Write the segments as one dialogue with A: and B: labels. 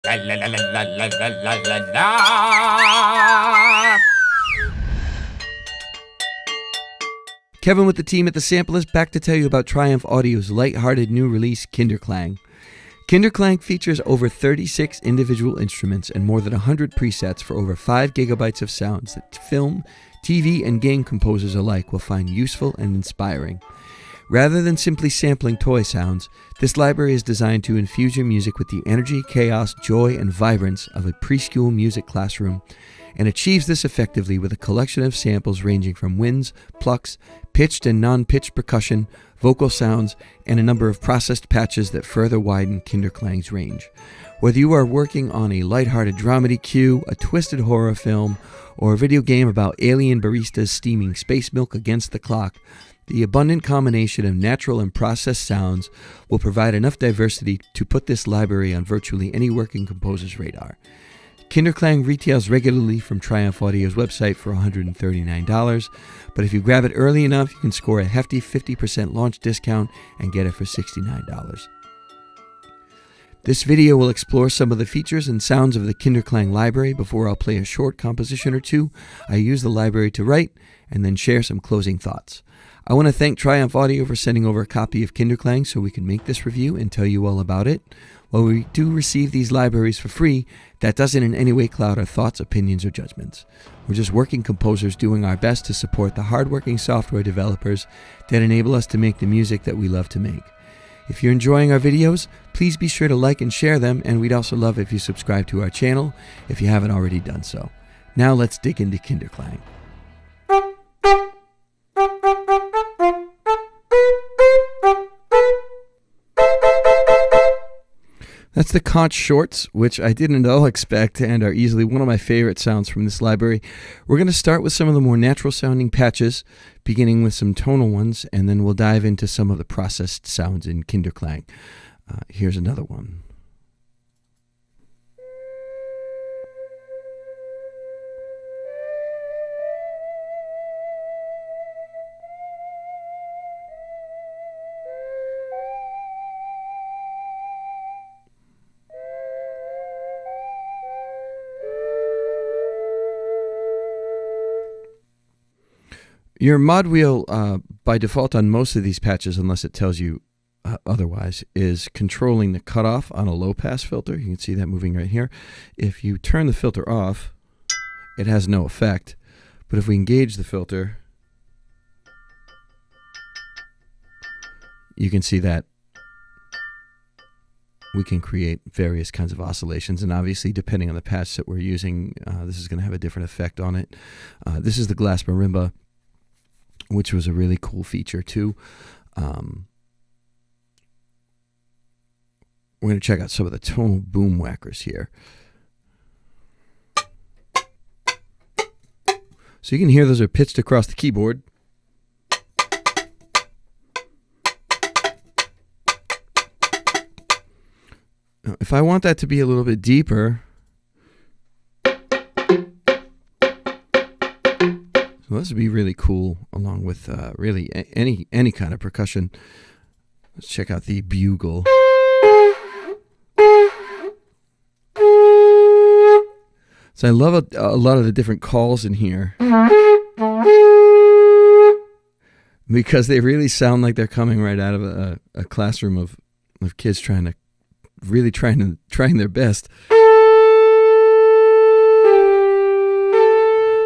A: La la la la la la la la la la.
B: Kevin with the team at the Sampleist, back to tell you about Triumph Audio's light-hearted new release, Kinder Klang. Kinder Klang features over 36 individual instruments and more than 100 presets for over 5 gigabytes of sounds that film, TV, and game composers alike will find useful and inspiring. Rather than simply sampling toy sounds, this library is designed to infuse your music with the energy, chaos, joy, and vibrance of a preschool music classroom, and achieves this effectively with a collection of samples ranging from winds, plucks, pitched and non-pitched percussion, vocal sounds, and a number of processed patches that further widen Kinder Klang's range. Whether you are working on a lighthearted dramedy cue, a twisted horror film, or a video game about alien baristas steaming space milk against the clock, the abundant combination of natural and processed sounds will provide enough diversity to put this library on virtually any working composer's radar. Kinder Klang retails regularly from Triumph Audio's website for $139, but if you grab it early enough, you can score a hefty 50% launch discount and get it for $69. This video will explore some of the features and sounds of the Kinder Klang library before I'll play a short composition or two I use the library to write, and then share some closing thoughts. I want to thank Triumph Audio for sending over a copy of Kinder Klang so we can make this review and tell you all about it. While we do receive these libraries for free, that doesn't in any way cloud our thoughts, opinions, or judgments. We're just working composers doing our best to support the hardworking software developers that enable us to make the music that we love to make. If you're enjoying our videos, please be sure to like and share them, and we'd also love if you subscribe to our channel if you haven't already done so. Now let's dig into Kinder Klang. That's the conch shorts, which I didn't at all expect and are easily one of my favorite sounds from this library. We're going to start with some of the more natural sounding patches, beginning with some tonal ones, and then we'll dive into some of the processed sounds in Kinder Klang. Here's another one. Your mod wheel, by default on most of these patches, unless it tells you otherwise, is controlling the cutoff on a low-pass filter. You can see that moving right here. If you turn the filter off, it has no effect. But if we engage the filter, you can see that we can create various kinds of oscillations. And obviously, depending on the patch that we're using, this is going to have a different effect on it. This is the glass marimba, which was a really cool feature too. We're going to check out some of the tonal boom whackers here. So you can hear those are pitched across the keyboard. Now, if I want that to be a little bit deeper, well, this would be really cool, along with really any kind of percussion. Let's check out the bugle. So I love a lot of the different calls in here because they really sound like they're coming right out of a classroom of kids trying their best.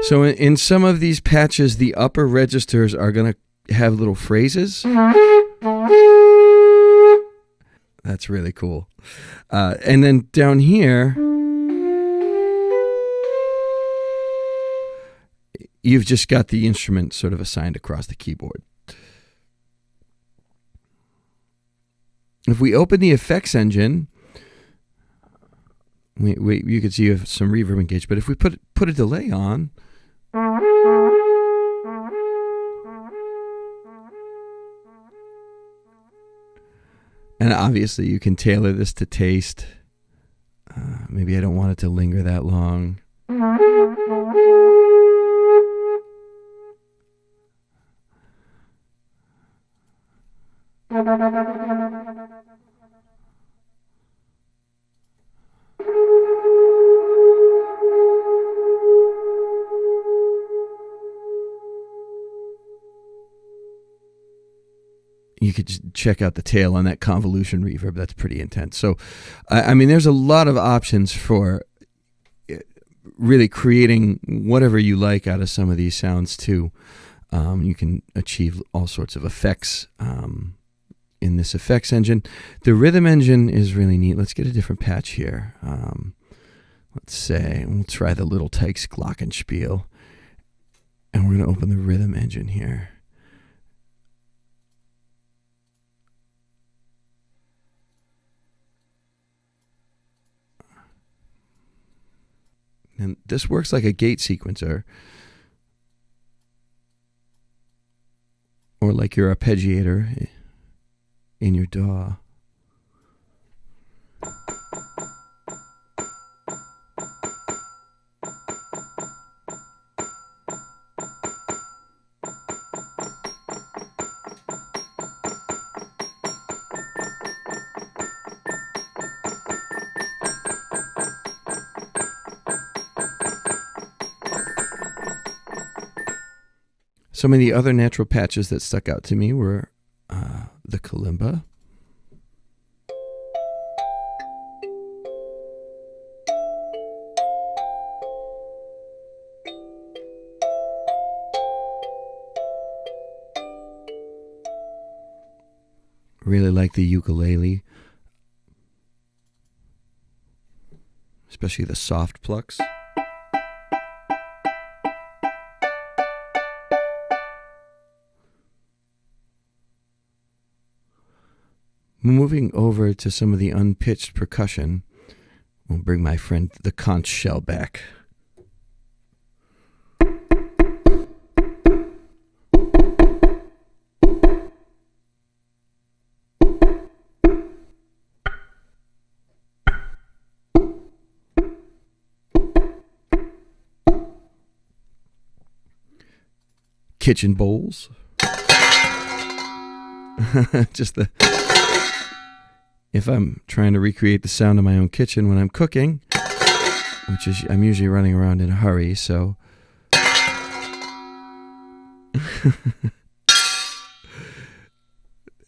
B: So in some of these patches, the upper registers are going to have little phrases. That's really cool. And then down here, you've just got the instrument sort of assigned across the keyboard. If we open the effects engine, you can see you have some reverb engaged, but if we put a delay on, and obviously you can tailor this to taste. Maybe I don't want it to linger that long. you could just check out the tail on that convolution reverb. That's pretty intense. So, I mean, there's a lot of options for really creating whatever you like out of some of these sounds too. You can achieve all sorts of effects in this effects engine. The rhythm engine is really neat. Let's get a different patch here. Let's say we'll try the Little Tykes Glockenspiel, and we're going to open the rhythm engine here. And this works like a gate sequencer, or like your arpeggiator in your DAW. Some of the other natural patches that stuck out to me were the kalimba, really like the ukulele, especially the soft plucks. Moving over to some of the unpitched percussion, we'll bring my friend the conch shell back. Kitchen bowls. Just the... If I'm trying to recreate the sound of my own kitchen when I'm cooking, which is I'm usually running around in a hurry, so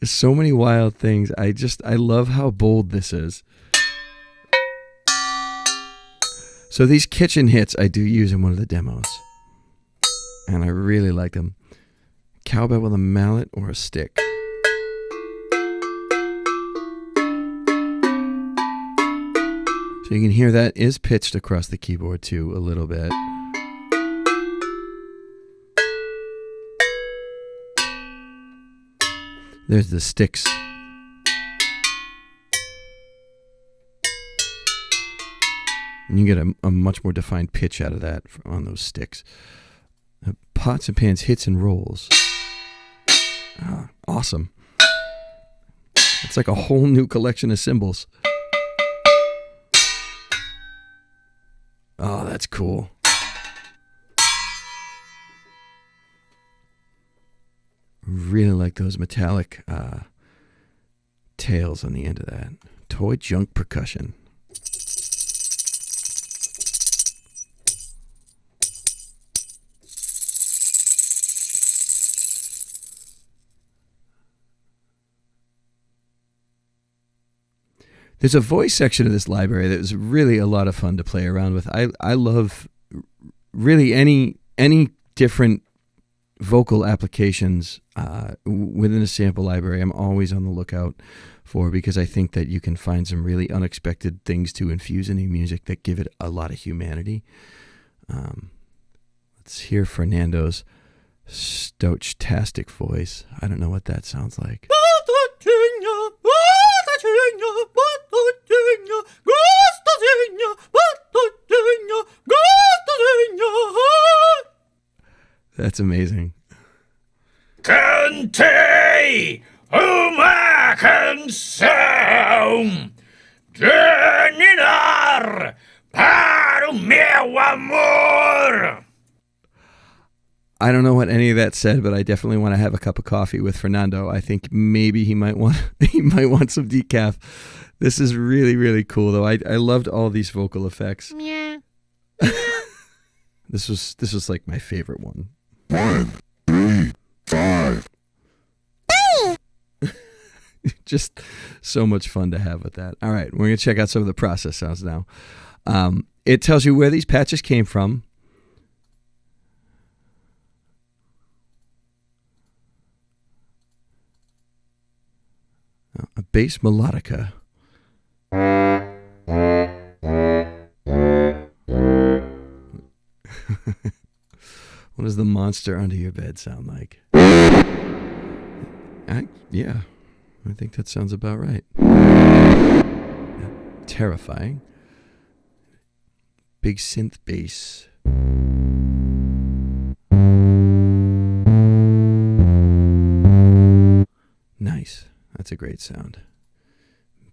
B: there's so many wild things. I love how bold this is. So these kitchen hits I do use in one of the demos, and I really like them. Cowbell with a mallet or a stick. So you can hear that is pitched across the keyboard too a little bit. There's the sticks. And you get a much more defined pitch out of that on those sticks. Pots and pans, hits and rolls. Awesome. It's like a whole new collection of cymbals. Oh, that's cool. Really like those metallic tails on the end of that. Toy junk percussion. There's a voice section of this library that was really a lot of fun to play around with. I love really any different vocal applications within a sample library. I'm always on the lookout for, because I think that you can find some really unexpected things to infuse in your music that give it a lot of humanity. Let's hear Fernando's stouch-tastic voice. I don't know what that sounds like. That's amazing.
A: Cantei uma canção de ninar para o meu amor.
B: I don't know what any of that said, but I definitely want to have a cup of coffee with Fernando. I think maybe he might want some decaf. This is really, really cool, though. I loved all these vocal effects.
C: Yeah.
B: This was like my favorite one.
D: 1, 3, 5.
B: Just so much fun to have with that. All right, we're going to check out some of the process sounds now. It tells you where these patches came from. A bass melodica. What does the monster under your bed sound like? Yeah, I think that sounds about right. Terrifying. Big synth bass. Nice. That's a great sound.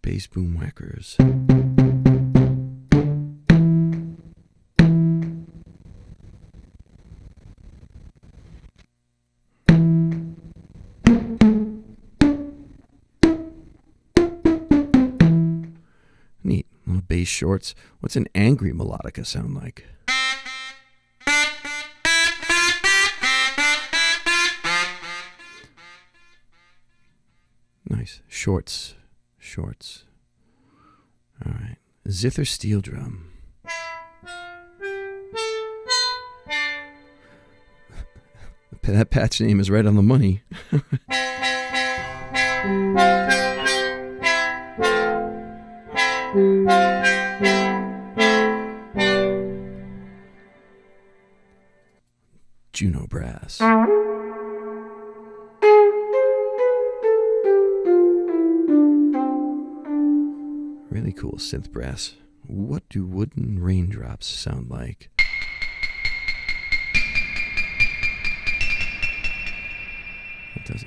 B: Bass boom whackers. Neat. Little bass shorts. What's an angry melodica sound like? Nice. Shorts. All right. Zither steel drum. That patch name is right on the money. Juno brass. Really cool synth brass. What do wooden raindrops sound like?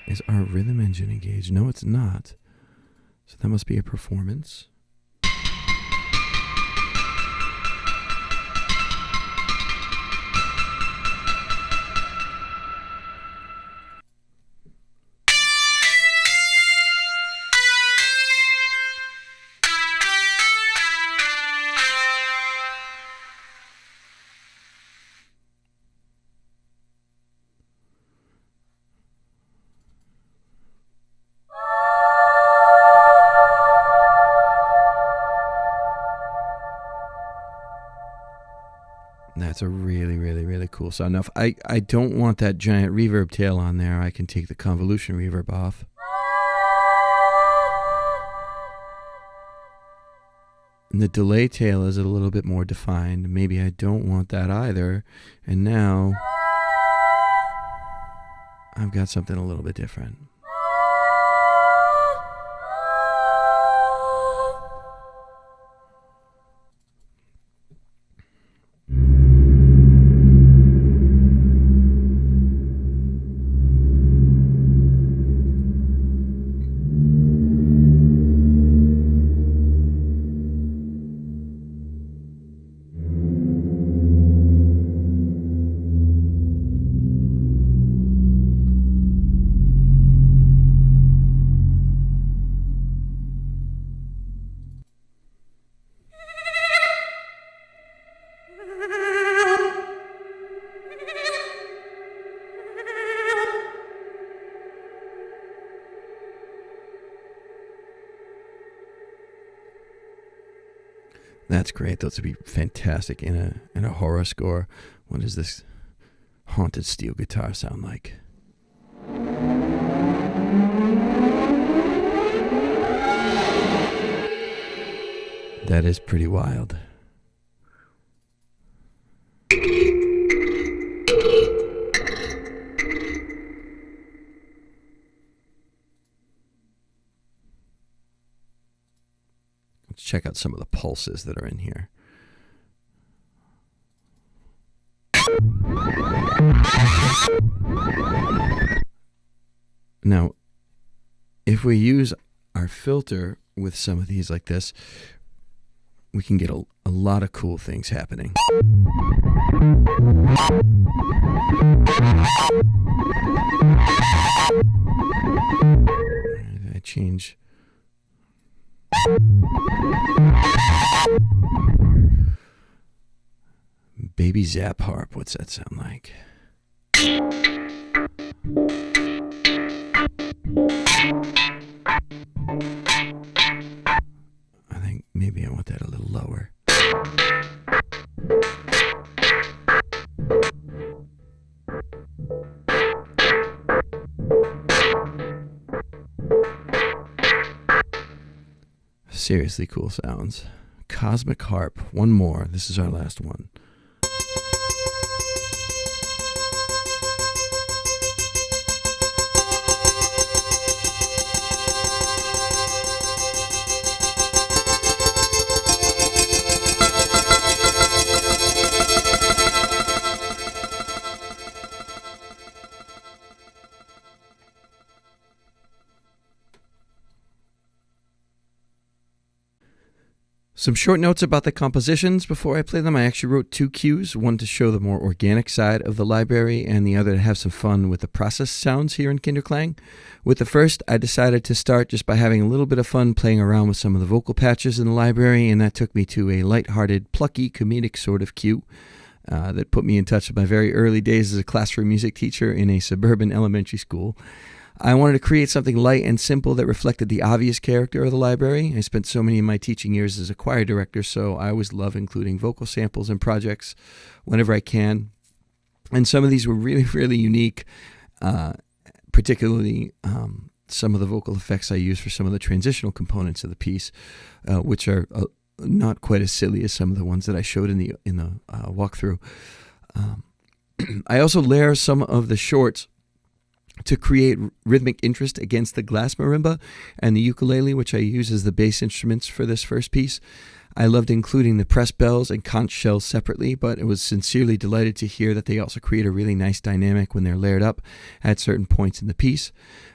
B: Is our rhythm engine engaged? No, it's not. So that must be a performance. That's a really, really, really cool sound. Now, if I don't want that giant reverb tail on there, I can take the convolution reverb off. And the delay tail is a little bit more defined. Maybe I don't want that either. And now I've got something a little bit different. That's great. Those would be fantastic in a horror score. What does this haunted steel guitar sound like? That is pretty wild. Let's check out some of the pulses that are in here. Now, if we use our filter with some of these like this, we can get a lot of cool things happening. I change. Baby Zap Harp, what's that sound like? Maybe I want that a little lower. Seriously cool sounds. Cosmic harp. One more. This is our last one. Some short notes about the compositions before I play them. I actually wrote 2 cues, one to show the more organic side of the library and the other to have some fun with the process sounds here in Kinder Klang. With the first, I decided to start just by having a little bit of fun playing around with some of the vocal patches in the library, and that took me to a lighthearted, plucky, comedic sort of cue that put me in touch with my very early days as a classroom music teacher in a suburban elementary school. I wanted to create something light and simple that reflected the obvious character of the library. I spent so many of my teaching years as a choir director, so I always love including vocal samples in projects whenever I can. And some of these were really, really unique, particularly some of the vocal effects I use for some of the transitional components of the piece, which are not quite as silly as some of the ones that I showed in the walkthrough. I also layer some of the shorts to create rhythmic interest against the glass marimba and the ukulele, which I use as the bass instruments for this first piece. I loved including the press bells and conch shells separately, but I was sincerely delighted to hear that they also create a really nice dynamic when they're layered up at certain points in the piece.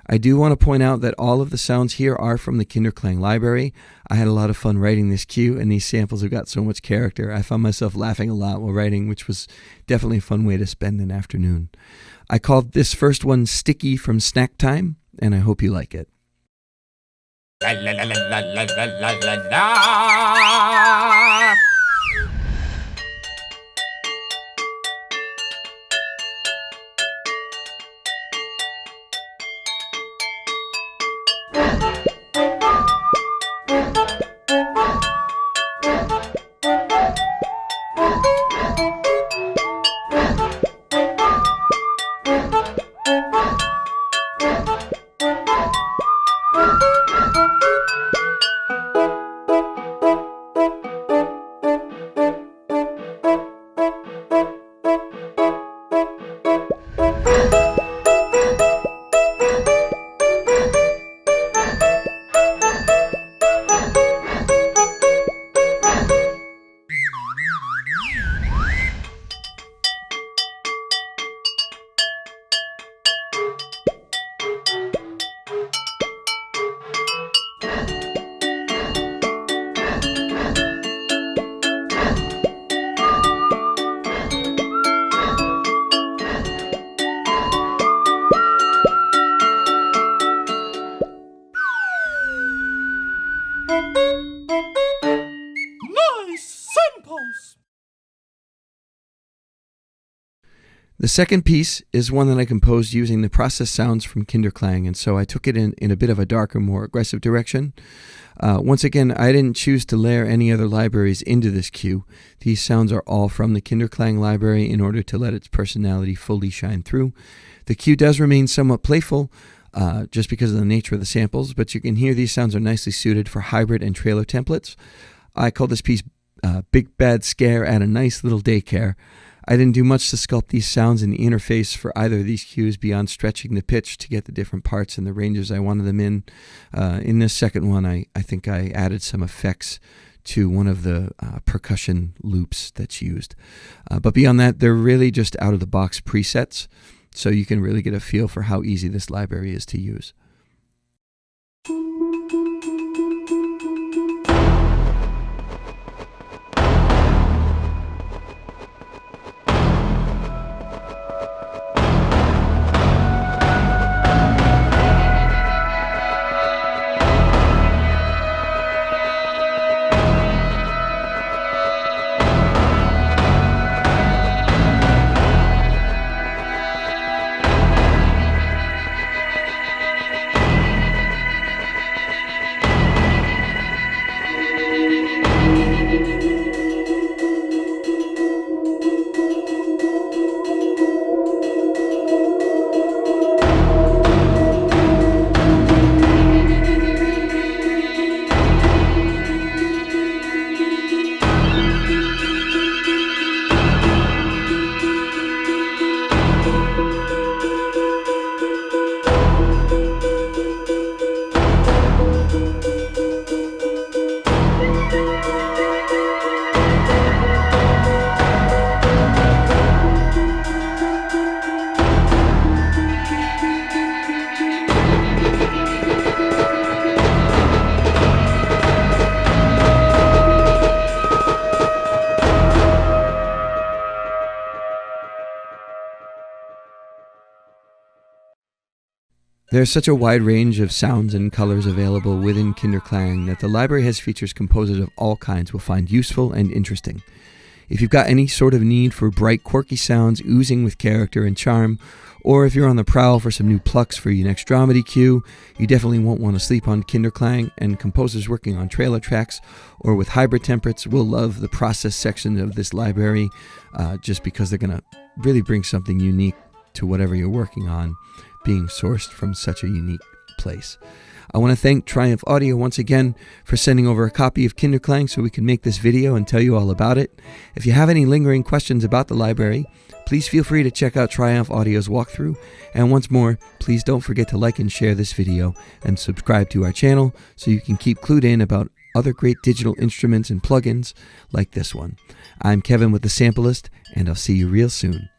B: I do want to point out that all of the sounds here are from the Kinder Klang library. I had a lot of fun writing this cue, and these samples have got so much character. I found myself laughing a lot while writing, which was definitely a fun way to spend an afternoon. I called this first one Sticky from Snack Time, and I hope you like it.
A: La la la la la la la la la.
B: The second piece is one that I composed using the process sounds from Kinder Klang, and so I took it in a bit of a darker, more aggressive direction. Once again, I didn't choose to layer any other libraries into this cue. These sounds are all from the Kinder Klang library in order to let its personality fully shine through. The cue does remain somewhat playful, just because of the nature of the samples, but you can hear these sounds are nicely suited for hybrid and trailer templates. I call this piece Big Bad Scare at a Nice Little Daycare. I didn't do much to sculpt these sounds in the interface for either of these cues beyond stretching the pitch to get the different parts and the ranges I wanted them in. In this second one, I think I added some effects to one of the percussion loops that's used. But beyond that, they're really just out-of-the-box presets, so you can really get a feel for how easy this library is to use. There's such a wide range of sounds and colors available within Kinder Klang that the library has features composers of all kinds will find useful and interesting. If you've got any sort of need for bright, quirky sounds oozing with character and charm, or if you're on the prowl for some new plucks for your next dramedy cue, you definitely won't want to sleep on Kinder Klang, and composers working on trailer tracks or with hybrid templates will love the process section of this library just because they're going to really bring something unique to whatever you're working on, being sourced from such a unique place. I want to thank Triumph Audio once again for sending over a copy of Kinder Klang so we can make this video and tell you all about it. If you have any lingering questions about the library, please feel free to check out Triumph Audio's walkthrough. And once more, please don't forget to like and share this video and subscribe to our channel so you can keep clued in about other great digital instruments and plugins like this one. I'm Kevin with the Sampleist, and I'll see you real soon.